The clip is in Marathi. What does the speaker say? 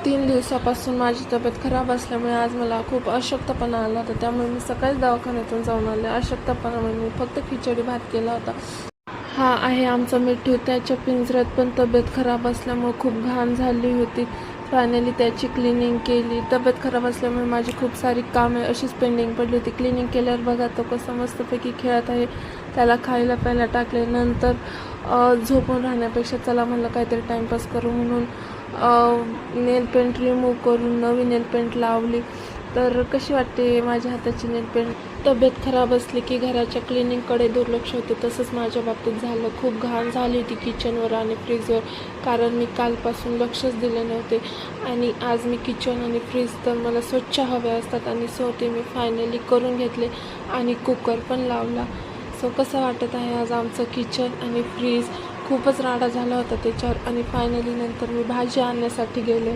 3 दिवसापासून माझी तब्येत खराब असल्यामुळे आज मला खूप अशक्तपणा आला होता. त्यामुळे मी सकाळीच दवाखान्यातून जाऊन आले. अशक्तपणामुळे मी फक्त खिचडी भात केला होता. हा आहे आमचा मिठू. त्याच्या पिंजऱ्यात पण तब्येत खराब असल्यामुळे खूप घाण झाली होती. फायनली त्याची क्लिनिंग केली. तब्येत खराब असल्यामुळे माझी खूप सारी कामे अशीच पेंडिंग पडली होती. क्लिनिंग केल्यावर बघा तो कसं मस्तपैकी खेळत आहे. त्याला खायला प्यायला टाकले. नंतर झोपून राहण्यापेक्षा चला म्हणलं काहीतरी टाईमपास करू म्हणून नेल पेंट रिमूव्ह करून नवी नेल पेंट लावली. तर कशी वाटते माझ्या हाताची नेल पेंट. तब्येत खराब असली की घराच्या क्लिनिंगकडे दुर्लक्ष होते. तसंच माझ्या बाबतीत झालं. खूप घाण झाली होती किचनवर आणि फ्रीजवर, कारण मी कालपासून लक्षच दिले नव्हते. आणि आज मी किचन आणि फ्रीज तर मला स्वच्छ हवे असतात आणि ते मी फायनली करून घेतले आणि कुकर पण लावला. कसं वाटत आहे आज आमचं किचन आणि फ्रीज. खूपच राडा झाला होता त्याच्यावर. आणि फायनली नंतर मी भाजी आणण्यासाठी गेले.